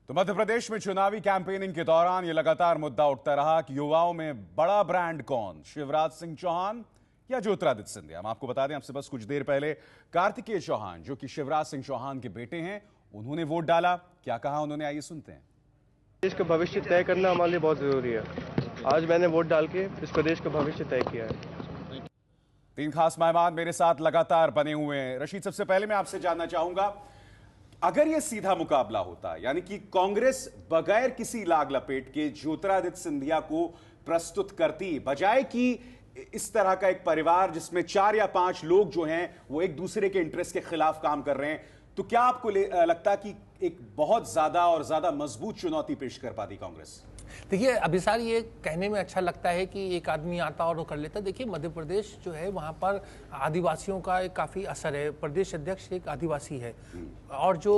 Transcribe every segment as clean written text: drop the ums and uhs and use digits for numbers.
तो मध्य प्रदेश में चुनावी कैंपेनिंग के दौरान यह लगातार मुद्दा उठता रहा कि युवाओं में बड़ा ब्रांड कौन, शिवराज सिंह चौहान या ज्योतिरादित्य सिंधिया। हम आपको बता दें, आपसे बस कुछ देर पहले कार्तिकेय चौहान, जो कि शिवराज सिंह चौहान के बेटे हैं, उन्होंने वोट डाला। क्या कहा उन्होंने, आइए सुनते हैं। देश का भविष्य तय करना हमारे लिए बहुत जरूरी है। आज मैंने वोट डाल के इस प्रदेश का भविष्य तय किया है। 3 खास मेहमान मेरे साथ लगातार बने हुए हैं। रशीद, सबसे पहले मैं आपसे जानना चाहूंगा, अगर यह सीधा मुकाबला होता, यानी कि कांग्रेस बगैर किसी लाग लपेट के ज्योतिरादित्य सिंधिया को प्रस्तुत करती, बजाय कि इस तरह का एक परिवार जिसमें 4 या 5 लोग जो हैं वो एक दूसरे के इंटरेस्ट के खिलाफ काम कर रहे हैं, तो क्या आपको लगता कि एक बहुत ज्यादा और ज्यादा मजबूत चुनौती पेश कर पाती कांग्रेस? देखिए अभिसार, ये कहने में अच्छा लगता है कि एक आदमी आता और वो कर लेता। देखिए मध्य प्रदेश जो है वहाँ पर आदिवासियों का एक काफ़ी असर है। प्रदेश अध्यक्ष एक आदिवासी है और जो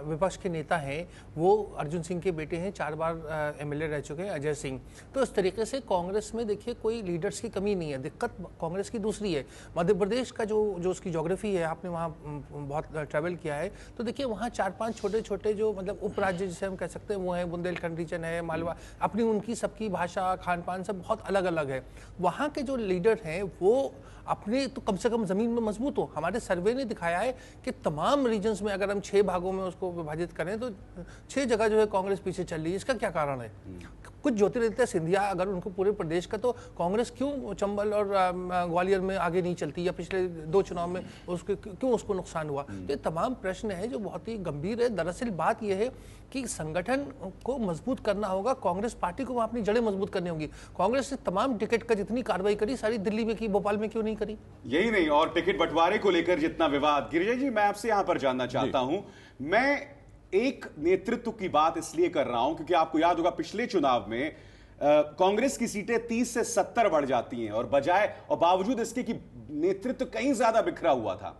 विपक्ष के नेता हैं वो अर्जुन सिंह के बेटे हैं, 4 बार एमएलए रह चुके हैं, अजय सिंह। तो इस तरीके से कांग्रेस में देखिए कोई लीडर्स की कमी नहीं है। दिक्कत कांग्रेस की दूसरी है। मध्य प्रदेश का जो उसकी जोग्राफी है, आपने वहाँ बहुत ट्रैवल किया है, तो देखिए वहाँ 4-5 छोटे छोटे जो मतलब उपराज्य जिसे हम कह सकते हैं वो है, बुंदेलखंड रीजन है, मालवा, अपनी उनकी सबकी भाषा, खान पान सब बहुत अलग अलग है। वहाँ के जो लीडर हैं वो अपने तो कम से कम ज़मीन में मजबूत हो। हमारे सर्वे ने दिखाया है कि तमाम रीजन्स में अगर हम 6 भागों में उसको विभाजित करें तो 6 जगह जो है कांग्रेस पीछे चल रही है। इसका क्या कारण है? कुछ ज्योतिरादित्य सिंधिया अगर उनको पूरे प्रदेश का, तो कांग्रेस क्यों चंबल और ग्वालियर में आगे नहीं चलती, या पिछले 2 चुनाव में क्यों उसको नुकसान हुआ? तो ये तमाम प्रश्न है जो बहुत ही गंभीर है। दरअसल बात यह है कि संगठन को मजबूत करना होगा, कांग्रेस पार्टी को अपनी जड़ें मजबूत करनी होगी। कांग्रेस ने तमाम टिकट का जितनी कार्रवाई करी सारी दिल्ली में की, भोपाल में क्यों नहीं करी? यही नहीं, और टिकट बंटवारे को लेकर जितना विवाद। गिरिजा जी, मैं आपसे यहां पर जानना चाहता हूं, मैं एक नेतृत्व की बात इसलिए कर रहा हूं क्योंकि आपको याद होगा पिछले चुनाव में कांग्रेस की सीटें 30 से 70 बढ़ जाती हैं, और बावजूद इसके कि नेतृत्व कहीं ज्यादा बिखरा हुआ था।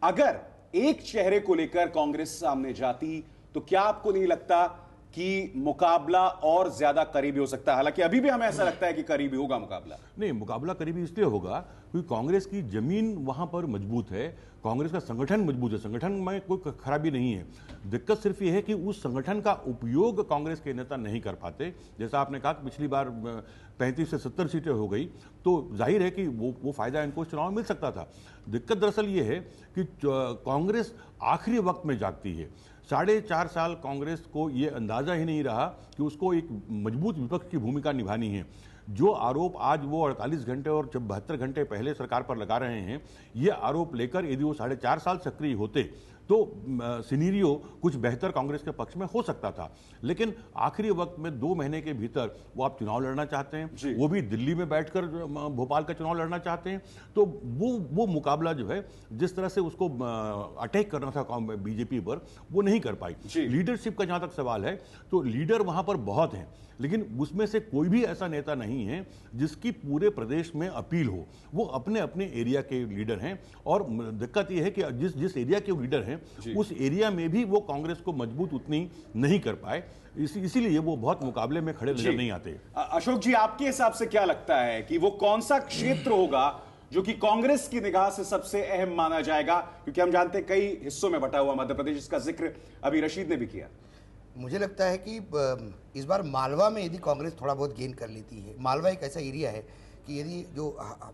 अगर एक चेहरे को लेकर कांग्रेस सामने जाती तो क्या आपको नहीं लगता कि मुकाबला और ज्यादा करीबी हो सकता है? हालांकि अभी भी हमें ऐसा लगता है कि करीबी होगा मुकाबला। नहीं, मुकाबला करीबी इसलिए होगा क्योंकि कांग्रेस की जमीन वहां पर मजबूत है, कांग्रेस का संगठन मजबूत है, संगठन में कोई खराबी नहीं है। दिक्कत सिर्फ ये है कि उस संगठन का उपयोग कांग्रेस के नेता नहीं कर पाते। जैसा आपने कहा कि पिछली बार 35 से 70 सीटें हो गई, तो जाहिर है कि वो फायदा इनको इस चुनाव में मिल सकता था। दिक्कत दरअसल ये है कि कांग्रेस आखिरी वक्त में जागती है। 4.5 साल कांग्रेस को ये अंदाजा ही नहीं रहा कि उसको एक मजबूत विपक्ष की भूमिका निभानी है। जो आरोप आज वो 48 घंटे और 72 घंटे पहले सरकार पर लगा रहे हैं, ये आरोप लेकर यदि वो 4.5 साल सक्रिय होते तो सिनेरियो कुछ बेहतर कांग्रेस के पक्ष में हो सकता था। लेकिन आखिरी वक्त में 2 महीने के भीतर वो आप चुनाव लड़ना चाहते हैं, वो भी दिल्ली में बैठकर भोपाल का चुनाव लड़ना चाहते हैं, तो वो मुकाबला जो है जिस तरह से उसको अटैक करना था बीजेपी पर, वो नहीं कर पाई। लीडरशिप का जहां तक सवाल है, तो लीडर वहां पर बहुत हैं, लेकिन उसमें से कोई भी ऐसा नेता नहीं है जिसकी पूरे प्रदेश में अपील हो। वो अपने अपने एरिया के लीडर हैं, और दिक्कत यह है कि जिस एरिया के लीडर हैं उस एरिया में भी वो कांग्रेस को मजबूत उतनी नहीं कर पाए, इसीलिए वो बहुत मुकाबले में खड़े नजर नहीं आते। अशोक जी, आपके हिसाब से क्या लगता है कि वो कौन सा क्षेत्र होगा जो कि कांग्रेस की निगाह से सबसे अहम माना जाएगा? क्योंकि हम जानते हैं कई हिस्सों में बटा हुआ मध्य प्रदेश, इसका जिक्र अभी रशीद ने भी किया। मुझे लगता है कि इस बार मालवा में यदि कांग्रेस थोड़ा बहुत गेन कर लेती है। मालवा एक ऐसा एरिया है कि यदि जो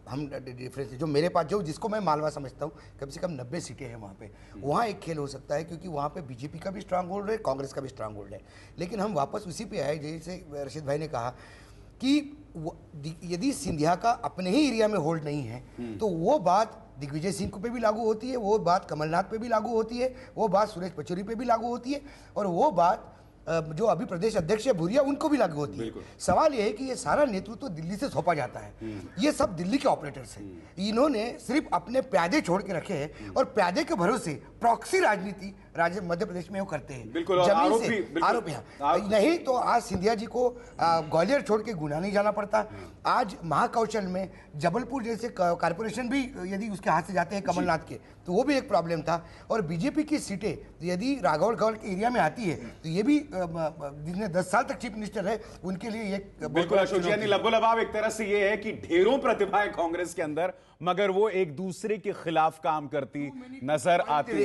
हम डिफरेंस जो मेरे पास जिसको मैं मालवा समझता हूँ, कम से कम 90 सीटें हैं वहाँ पे। वहाँ एक खेल हो सकता है क्योंकि वहाँ पे बीजेपी का भी स्ट्रांग होल्ड है, कांग्रेस का भी स्ट्रांग होल्ड है। लेकिन हम वापस उसी पे आए जैसे रशीद भाई ने कहा कि यदि सिंधिया का अपने ही एरिया में होल्ड नहीं है तो वो बात दिग्विजय सिंह पे भी लागू होती है, वो बात कमलनाथ पे भी लागू होती है, वो बात सुरेश पचौरी पे भी लागू होती है, और वो बात जो अभी प्रदेश अध्यक्ष है भूरिया, उनको भी लागू होती है। सवाल यह है कि ये सारा नेतृत्व तो दिल्ली से सौंपा जाता है। ये सब दिल्ली के ऑपरेटर्स हैं। इन्होंने सिर्फ अपने प्यादे छोड़ के रखे हैं और प्यादे के भरोसे प्रॉक्सी राजनीति मध्य प्रदेश में वो करते हैं। जमीन से आरोप नहीं तो आज सिंधिया जी को ग्वालियर छोड़ के गुना नहीं जाना पड़ता। आज महाकौशल में जबलपुर जैसे कारपोरेशन भी यदि उसके हाथ से जाते हैं कमलनाथ के, तो वो भी एक प्रॉब्लम था। और बीजेपी की सीटें यदि राघवगढ़ के एरिया में आती है तो ये भी जिसने 10 साल तक चीफ मिनिस्टर है उनके लिए एक बिल्कुल अशोक जी, लबोलबाब एक तरह से ये है कि ढेरों प्रतिभाएं कांग्रेस के अंदर, मगर वो एक दूसरे के खिलाफ काम करती नजर आती है।